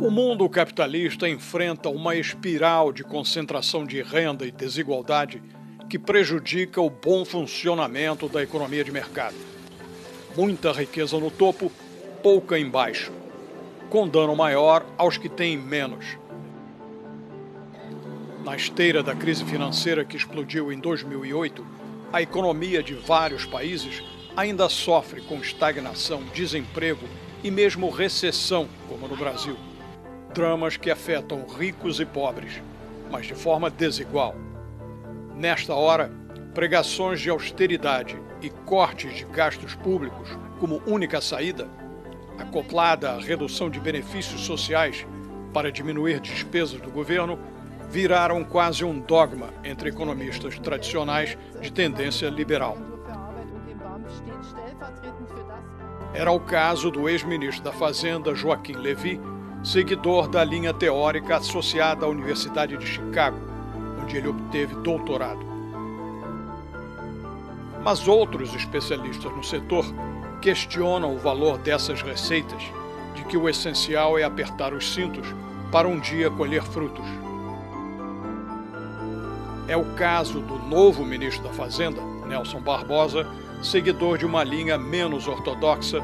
O mundo capitalista enfrenta uma espiral de concentração de renda e desigualdade que prejudica o bom funcionamento da economia de mercado. Muita riqueza no topo, pouca embaixo, com dano maior aos que têm menos. Na esteira da crise financeira que explodiu em 2008, a economia de vários países ainda sofre com estagnação, desemprego e mesmo recessão, como no Brasil. Dramas que afetam ricos e pobres, mas de forma desigual. Nesta hora, pregações de austeridade e cortes de gastos públicos como única saída, acoplada à redução de benefícios sociais para diminuir despesas do governo, viraram quase um dogma entre economistas tradicionais de tendência liberal. Era o caso do ex-ministro da Fazenda, Joaquim Levy, seguidor da linha teórica associada à Universidade de Chicago, onde ele obteve doutorado. Mas outros especialistas no setor questionam o valor dessas receitas, de que o essencial é apertar os cintos para um dia colher frutos. É o caso do novo ministro da Fazenda, Nelson Barbosa, seguidor de uma linha menos ortodoxa,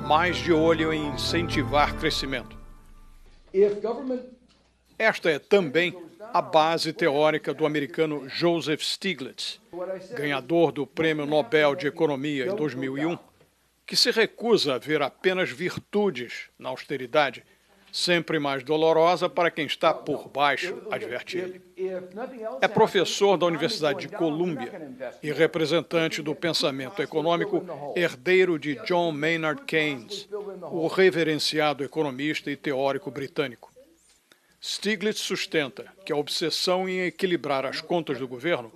mais de olho em incentivar crescimento. Esta é também a base teórica do americano Joseph Stiglitz, ganhador do Prêmio Nobel de Economia em 2001, que se recusa a ver apenas virtudes na austeridade, sempre mais dolorosa para quem está por baixo, adverte ele. É professor da Universidade de Columbia e representante do pensamento econômico herdeiro de John Maynard Keynes, o reverenciado economista e teórico britânico. Stiglitz sustenta que a obsessão em equilibrar as contas do governo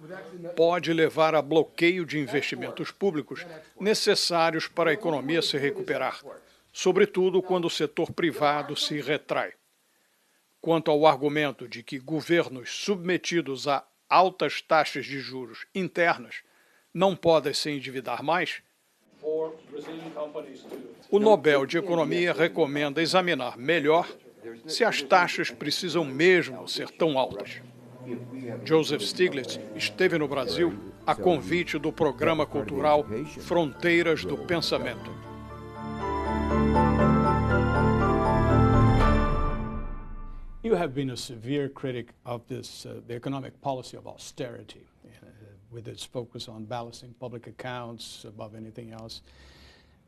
pode levar a bloqueio de investimentos públicos necessários para a economia se recuperar, sobretudo quando o setor privado se retrai. Quanto ao argumento de que governos submetidos a altas taxas de juros internas não podem se endividar mais, o Nobel de Economia recomenda examinar melhor se as taxas precisam mesmo ser tão altas. Joseph Stiglitz esteve no Brasil a convite do programa cultural Fronteiras do Pensamento. You have been a severe critic of this, the economic policy of austerity, with its focus on balancing public accounts above anything else.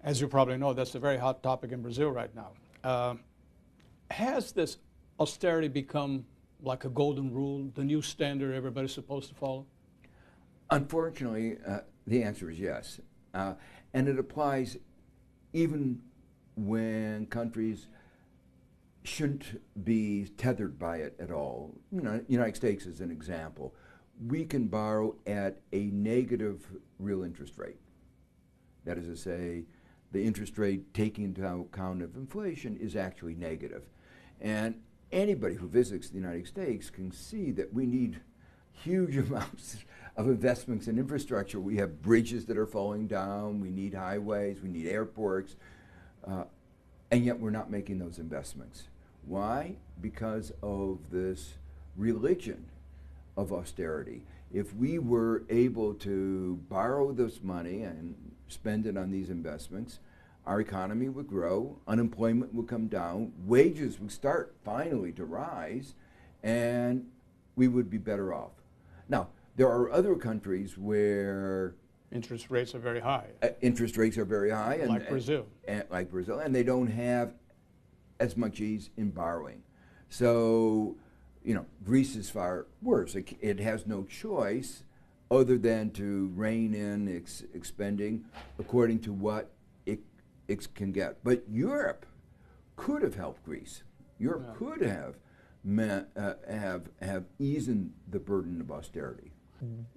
As you probably know, that's a very hot topic in Brazil right now. Has this austerity become like a golden rule, the new standard everybody's supposed to follow? Unfortunately, the answer is yes. And it applies even when countries shouldn't be tethered by it at all. You know, United States is an example. We can borrow at a negative real interest rate. That is to say, the interest rate taking into account of inflation is actually negative. And anybody who visits the United States can see that we need huge amounts of investments in infrastructure. We have bridges that are falling down, we need highways, we need airports, and yet we're not making those investments. Why? Because of this religion of austerity. If we were able to borrow this money and spend it on these investments, our economy would grow, unemployment would come down, wages would start finally to rise, and we would be better off. Now, there are other countries where interest rates are very high. Interest rates are very high. Like Brazil. Like Brazil, and they don't have as much ease in borrowing. So, you know, Greece is far worse. It has no choice other than to rein in expending according to what it can get. But Europe could have helped Greece. Europe could have eased the burden of austerity.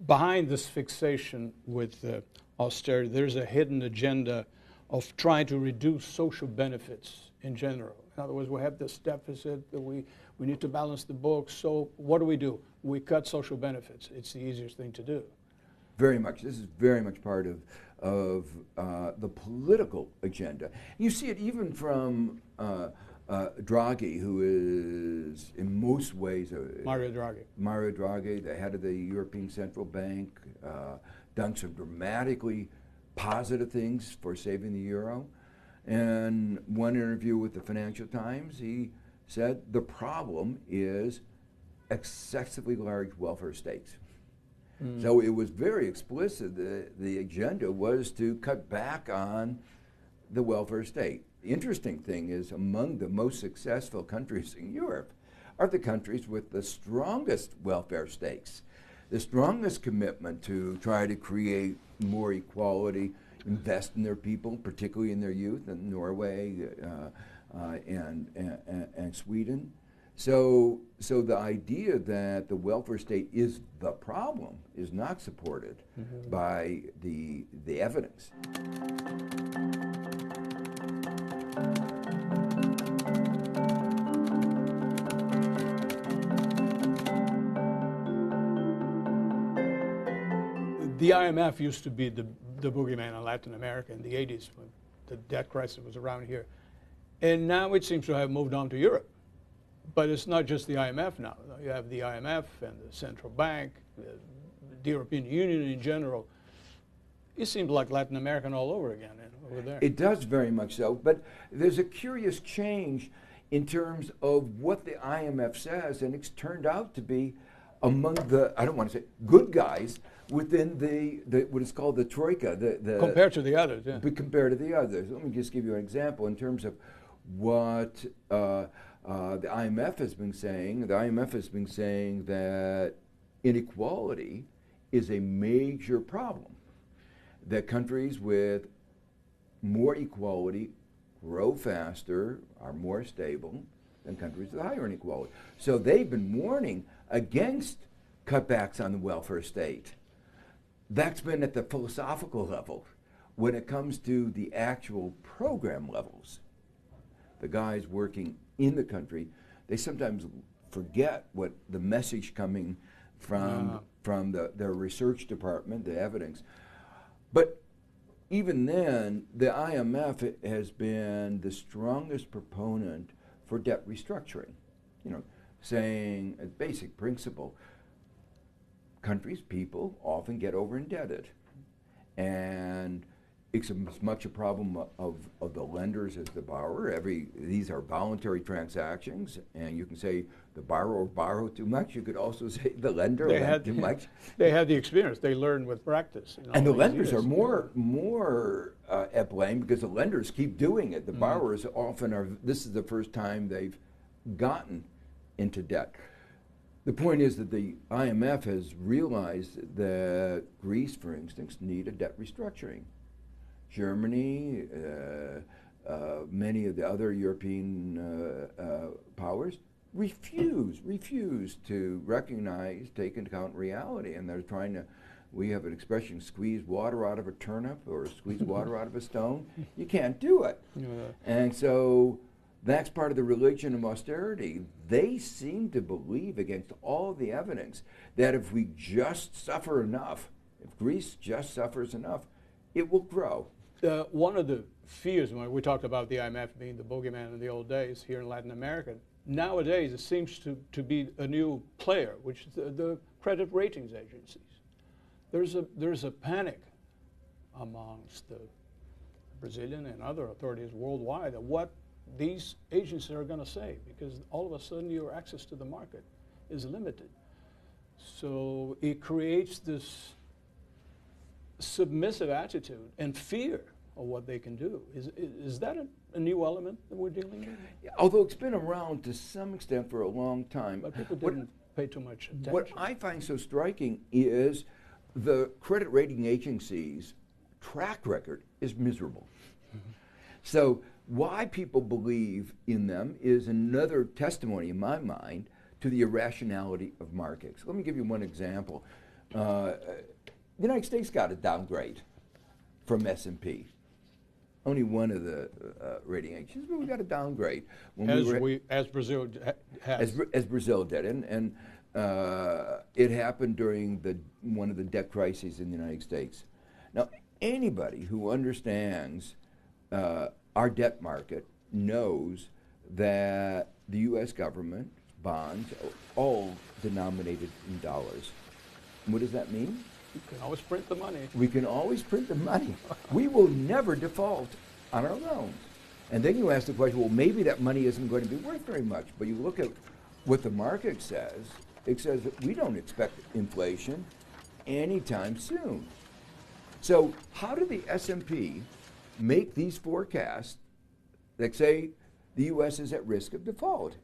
Behind this fixation with austerity, there's a hidden agenda of trying to reduce social benefits in general. In other words, we have this deficit that we need to balance the books. So what do? We cut social benefits. It's the easiest thing to do. Very much. This is very much part of the political agenda. You see it even from Draghi, who is in most ways Mario Draghi. Mario Draghi, the head of the European Central Bank, done some dramatically positive things for saving the euro. And one interview with the Financial Times, he said the problem is excessively large welfare states. So it was very explicit that the agenda was to cut back on the welfare state. The interesting thing is among the most successful countries in Europe are the countries with the strongest welfare states, the strongest commitment to try to create more equality, invest in their people, particularly in their youth, in Norway and Sweden. So the idea that the welfare state is the problem is not supported by the evidence. The IMF used to be the boogeyman in Latin America in the 80s when the debt crisis was around here. And now it seems to have moved on to Europe. But it's not just the IMF now. You have the IMF and the central bank, the European Union in general. It seems like Latin American all over again over there. It does very much so, but there's a curious change in terms of what the IMF says, and it's turned out to be among the, I don't want to say good guys, within the what is called the troika. Compared to the others, yeah. Compared to the others. Let me just give you an example in terms of what the IMF has been saying. The IMF has been saying that inequality is a major problem, that countries with more equality grow faster, are more stable than countries with higher inequality. So they've been warning against cutbacks on the welfare state. That's been at the philosophical level. When it comes to the actual program levels, the guys working in the country, they sometimes forget what the message coming from their research department, the evidence. But even then, the IMF has been the strongest proponent for debt restructuring. You know, saying a basic principle, countries, people often get over indebted. And it's as much a problem of the lenders as the borrower. These are voluntary transactions, and you can say the borrower borrowed too much. You could also say the lender lent too much. They had the experience. They learned with practice. And the lenders are more at blame because the lenders keep doing it. The borrowers often are, this is the first time they've gotten into debt. The point is that the IMF has realized that Greece, for instance, need a debt restructuring. Germany, many of the other European powers refuse to recognize, take into account reality, and they're trying to, we have an expression, squeeze water out of a turnip or squeeze water out of a stone. You can't do it. And so that's part of the religion of austerity. They seem to believe, against all the evidence, that if we just suffer enough, if Greece just suffers enough, it will grow. One of the fears, when we talked about the IMF being the bogeyman in the old days here in Latin America, nowadays it seems to be a new player, which is the credit ratings agencies. There's a panic amongst the Brazilian and other authorities worldwide of what these agencies are going to say, because all of a sudden your access to the market is limited. So it creates this submissive attitude and fear of what they can do. Is that a new element that we're dealing with? Yeah, although it's been around to some extent for a long time. But people didn't pay too much attention. What I find so striking is the credit rating agencies' track record is miserable. So why people believe in them is another testimony, in my mind, to the irrationality of markets. Let me give you one example. The United States got a downgrade from S&P. Only one of the rating agencies, but we got a downgrade. As Brazil has. As Brazil did. And it happened during one of the debt crises in the United States. Now, anybody who understands our debt market knows that the U.S. government bonds are all denominated in dollars. What does that mean? You can always print the money. We can always print the money. We will never default on our loans. And then you ask the question, well, maybe that money isn't going to be worth very much. But you look at what the market says, it says that we don't expect inflation anytime soon. So how did the S&P make these forecasts that say the U.S. is at risk of default?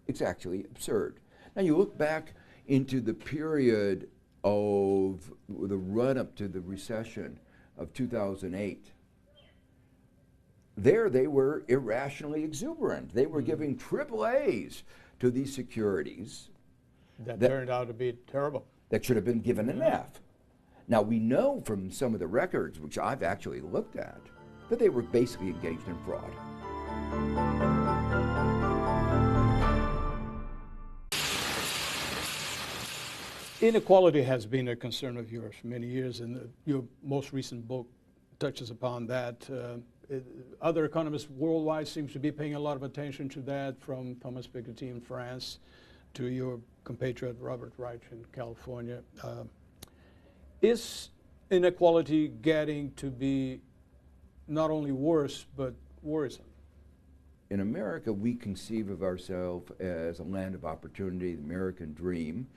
It's actually absurd. Now you look back into the period of the run-up to the recession of 2008. There they were irrationally exuberant. They were giving AAAs to these securities. That turned out to be terrible. That should have been given an F. Now we know from some of the records, which I've actually looked at, that they were basically engaged in fraud. Inequality has been a concern of yours for many years, and your most recent book touches upon that. Other economists worldwide seem to be paying a lot of attention to that, from Thomas Piketty in France to your compatriot Robert Reich in California. Is inequality getting to be not only worse, but worrisome? In America, we conceive of ourselves as a land of opportunity, the American dream.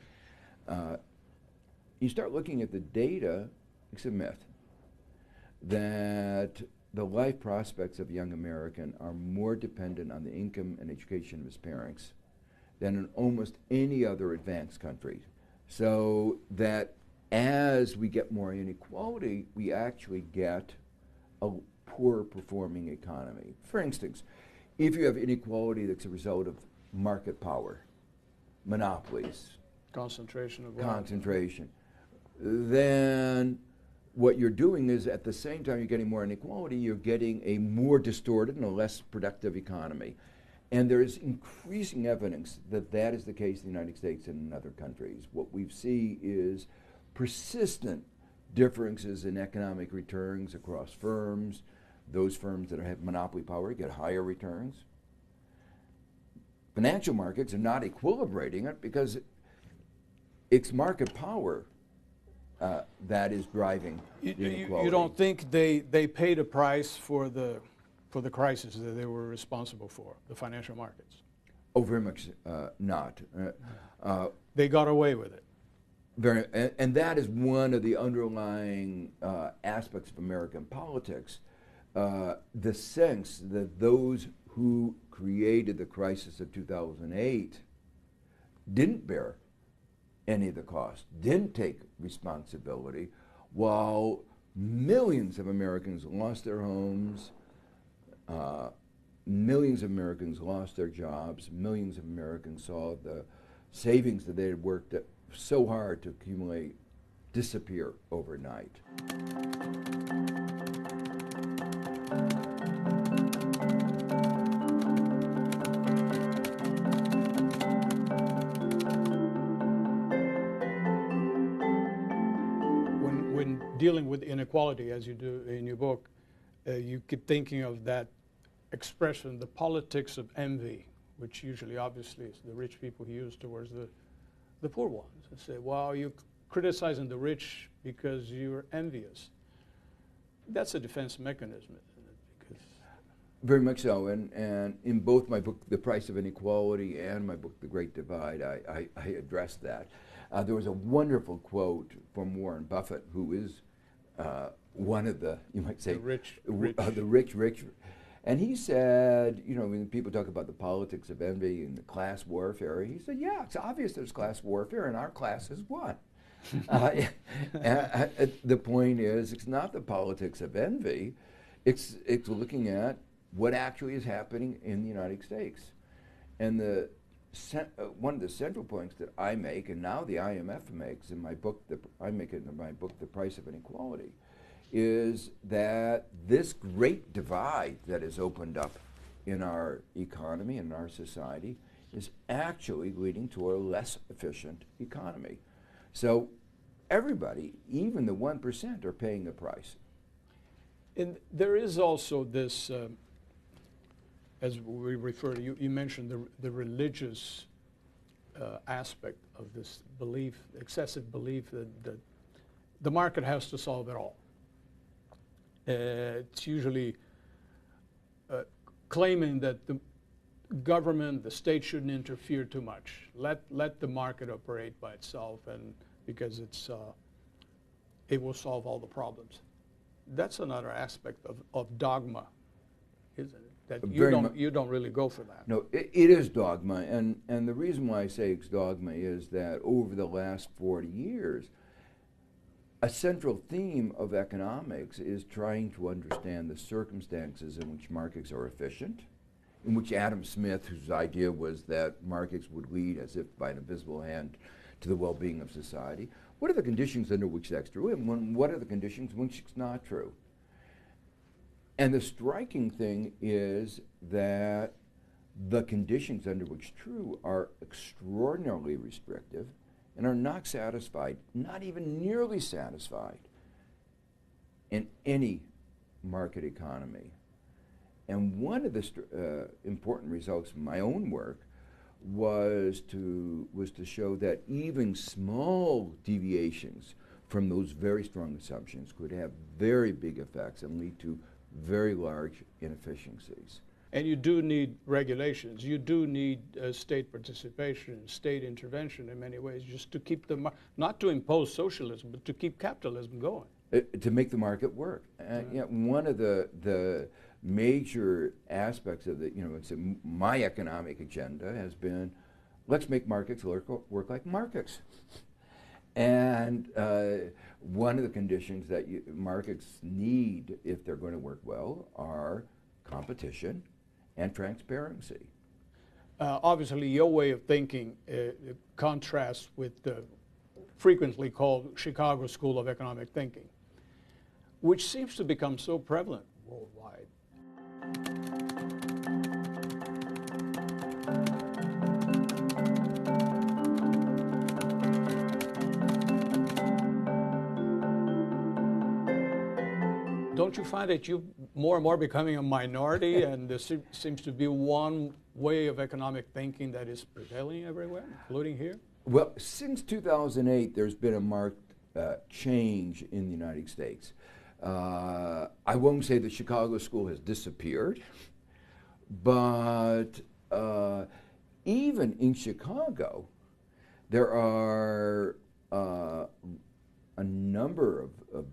You start looking at the data, it's a myth that the life prospects of a young American are more dependent on the income and education of his parents than in almost any other advanced country. So that as we get more inequality, we actually get a poor performing economy. For instance, if you have inequality that's a result of market power, monopolies, concentration, then what you're doing is at the same time you're getting more inequality, you're getting a more distorted and a less productive economy. And there is increasing evidence that that is the case in the United States and in other countries. What we see is persistent differences in economic returns across firms. Those firms that have monopoly power get higher returns. Financial markets are not equilibrating it because it's market power that is driving the inequality. You don't think they paid a price for the crisis that they were responsible for, the financial markets? Oh, very much not. They got away with it. And that is one of the underlying aspects of American politics, the sense that those who created the crisis of 2008 didn't bear any of the cost, didn't take responsibility, while millions of Americans lost their homes, millions of Americans lost their jobs, millions of Americans saw the savings that they had worked so hard to accumulate disappear overnight. When dealing with inequality, as you do in your book, you keep thinking of that expression, the politics of envy, which usually obviously is the rich people use towards the poor ones, and say, well, you're criticizing the rich because you're envious. That's a defense mechanism, isn't it? Because very much so, and in both my book, The Price of Inequality, and my book, The Great Divide, I addressed that. There was a wonderful quote from Warren Buffett, who is one of the, you might say, the rich. And he said, you know, when people talk about the politics of envy and the class warfare, he said, yeah, it's obvious there's class warfare, and our class has won. The point is, it's not the politics of envy. It's looking at what actually is happening in the United States. And one of the central points that I make, and now the IMF makes in my book, I make it in my book, The Price of Inequality, is that this great divide that has opened up in our economy and our society is actually leading to a less efficient economy. So everybody, even the 1%, are paying the price. And there is also this as we refer to, you mentioned the religious aspect of this belief, excessive belief that the market has to solve it all. It's usually claiming that the government, the state shouldn't interfere too much. Let the market operate by itself, and because it will solve all the problems. That's another aspect of dogma, isn't it? That you don't really go for that. No, it is dogma, and the reason why I say it's dogma is that over the last 40 years, a central theme of economics is trying to understand the circumstances in which markets are efficient, in which Adam Smith, whose idea was that markets would lead as if by an invisible hand to the well-being of society. What are the conditions under which that's true, and what are the conditions in which it's not true? And the striking thing is that the conditions under which true are extraordinarily restrictive and are not satisfied, not even nearly satisfied, in any market economy. And one of the important results from my own work was to show that even small deviations from those very strong assumptions could have very big effects and lead to very large inefficiencies. And you do need regulations. You do need state participation, state intervention in many ways, just to keep not to impose socialism, but to keep capitalism going. To make the market work. Yeah, one of the major aspects of my economic agenda has been, let's make markets work like markets. And one of the conditions that markets need, if they're going to work well, are competition and transparency. Obviously, your way of thinking contrasts with the frequently called Chicago School of Economic Thinking, which seems to become so prevalent worldwide. Don't you find that you more and more becoming a minority, and there seems to be one way of economic thinking that is prevailing everywhere, including here? Well, since 2008, there's been a marked change in the United States. I won't say the Chicago School has disappeared, but even in Chicago, there are a number of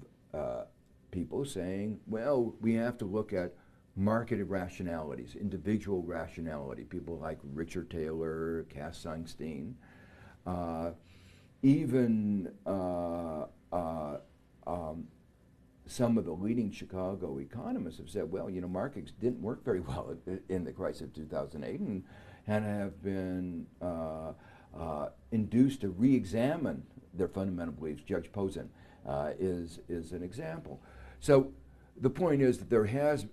people saying, well, we have to look at market irrationalities, individual rationality. People like Richard Taylor, Cass Sunstein, even some of the leading Chicago economists have said, well, markets didn't work very well in the crisis of 2008 and have been induced to re-examine their fundamental beliefs. Judge Posen is an example. So the point is that there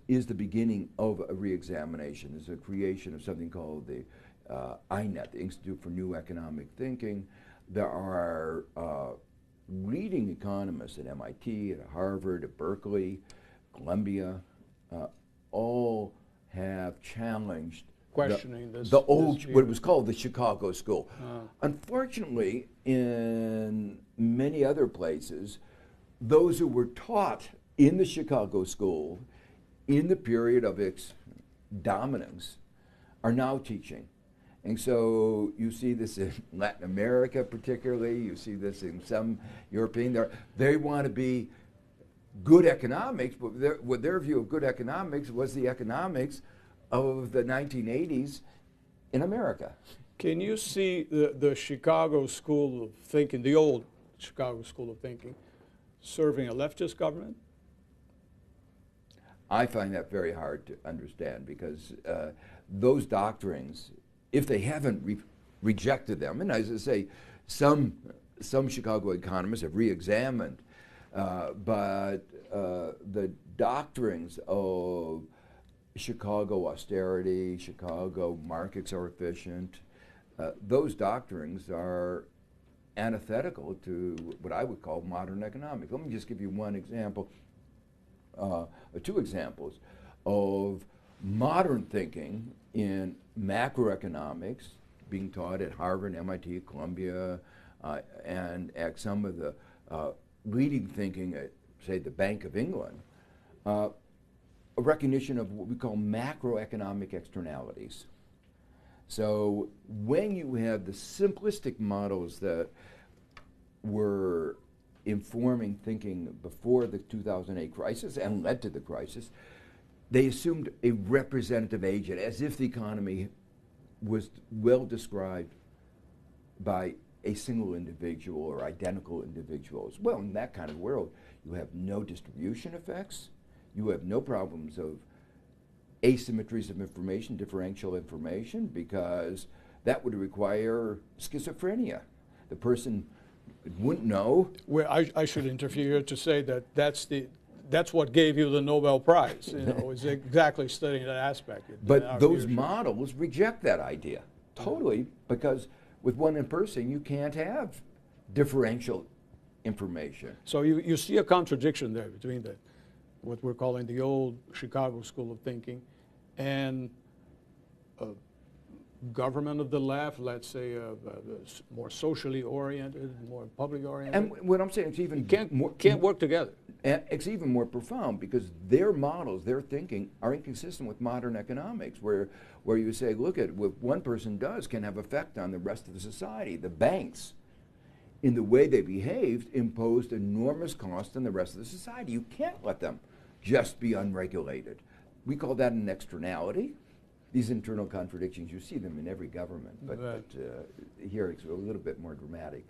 is the beginning of a re-examination. There's a creation of something called the INET, the Institute for New Economic Thinking. There are leading economists at MIT, at Harvard, at Berkeley, Columbia, all have challenged questioning what was called the Chicago School. Unfortunately, in many other places, those who were taught in the Chicago School in the period of its dominance are now teaching. And so you see this in Latin America particularly, you see this in some European, they want to be good economics, but their view of good economics was the economics of the 1980s in America. Can you see the Chicago School of Thinking, the old Chicago School of Thinking, serving a leftist government? I find that very hard to understand because those doctrines, if they haven't rejected them, and as I say, some Chicago economists have re-examined, but the doctrines of Chicago austerity, Chicago markets are efficient, those doctrines are antithetical to what I would call modern economics. Let me just give you one example, two examples of modern thinking in macroeconomics being taught at Harvard, MIT, Columbia, and at some of the leading thinking at, say, the Bank of England, a recognition of what we call macroeconomic externalities. So when you have the simplistic models that were informing thinking before the 2008 crisis and led to the crisis, they assumed a representative agent, as if the economy was well described by a single individual or identical individuals. Well, in that kind of world, you have no distribution effects, you have no problems of asymmetries of information, differential information, because that would require schizophrenia. The person wouldn't know. Well, I should interfere to say that that's what gave you the Nobel Prize. You know, is exactly studying that aspect. But those models reject that idea totally, because with one person you can't have differential information. So you see a contradiction there between what we're calling the old Chicago school of thinking and government of the left, let's say, more socially oriented, more publicly oriented. And what I'm saying, it's even can't work together. And it's even more profound because their models, their thinking, are inconsistent with modern economics, where you say, look at what one person does can have effect on the rest of the society. The banks, in the way they behaved, imposed enormous cost on the rest of the society. You can't let them just be unregulated. We call that an externality. These internal contradictions, you see them in every government, but here it's a little bit more dramatic.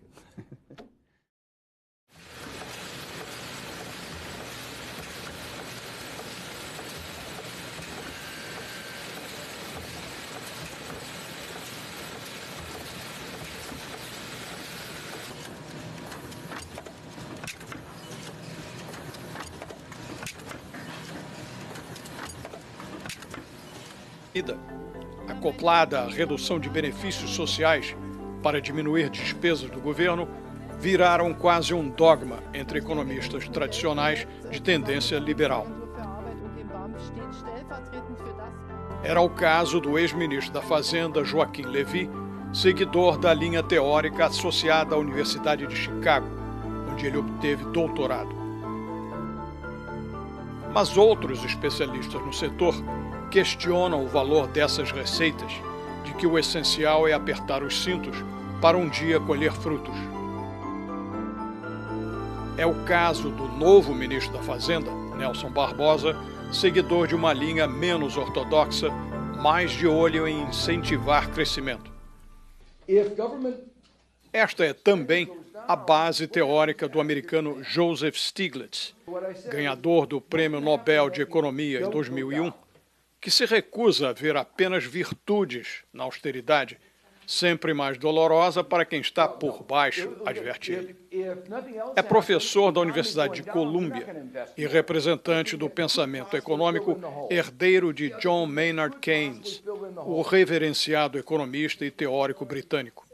Acoplada à redução de benefícios sociais para diminuir despesas do governo, viraram quase um dogma entre economistas tradicionais de tendência liberal. Era o caso do ex-ministro da Fazenda, Joaquim Levy, seguidor da linha teórica associada à Universidade de Chicago, onde ele obteve doutorado. Mas outros especialistas no setor questionam o valor dessas receitas, de que o essencial é apertar os cintos para um dia colher frutos. É o caso do novo ministro da Fazenda, Nelson Barbosa, seguidor de uma linha menos ortodoxa, mais de olho em incentivar crescimento. Esta é também a base teórica do americano Joseph Stiglitz, ganhador do Prêmio Nobel de Economia em 2001, que se recusa a ver apenas virtudes na austeridade, sempre mais dolorosa para quem está por baixo, adverte ele. É professor da Universidade de Columbia e representante do pensamento econômico herdeiro de John Maynard Keynes, o reverenciado economista e teórico britânico.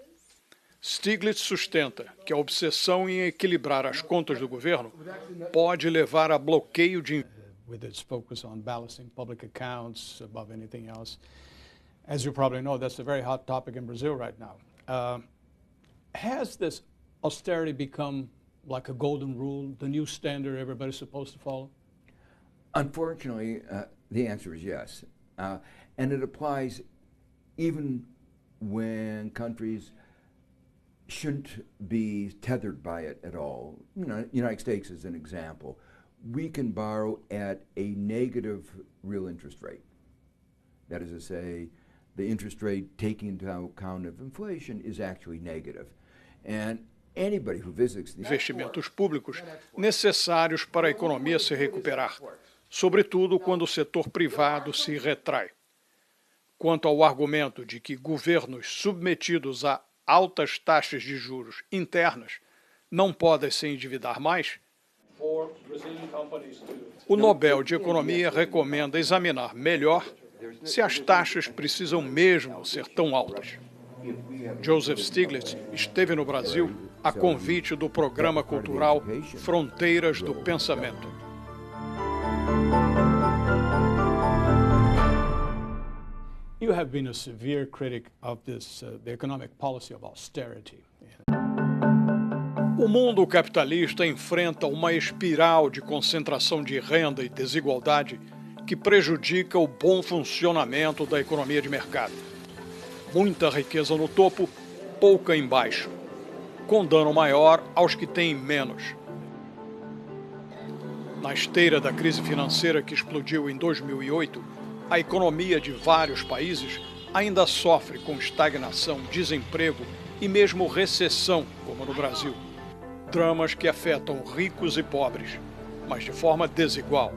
Stiglitz sustenta que a obsessão em equilibrar as contas do governo pode levar a bloqueio de with its focus on balancing public accounts above anything else. As you probably know, that's a very hot topic in Brazil right now. Has this austerity become like a golden rule, the new standard everybody's supposed to follow? Unfortunately, the answer is yes. And it applies even when countries shouldn't be tethered by it at all. You know, United States is an example. We can borrow at a negative real interest rate. That is to say, the interest rate taking into account of inflation is actually negative. And anybody who visits the investimentos públicos necessários para a economia se recuperar, sobretudo quando o setor privado se retrai. Quanto ao argumento de que governos submetidos a altas taxas de juros internas não podem se endividar mais, o Nobel de Economia recomenda examinar melhor se as taxas precisam mesmo ser tão altas. Joseph Stiglitz esteve no Brasil a convite do programa cultural Fronteiras do Pensamento. You have been a severe critic of this, the economic policy of austerity. O mundo capitalista enfrenta uma espiral de concentração de renda e desigualdade que prejudica o bom funcionamento da economia de mercado. Muita riqueza no topo, pouca embaixo, com dano maior aos que têm menos. Na esteira da crise financeira que explodiu em 2008, a economia de vários países ainda sofre com estagnação, desemprego e mesmo recessão, como no Brasil. Dramas que afetam ricos e pobres, mas de forma desigual.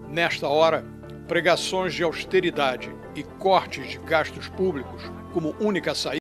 Nesta hora, pregações de austeridade e cortes de gastos públicos como única saída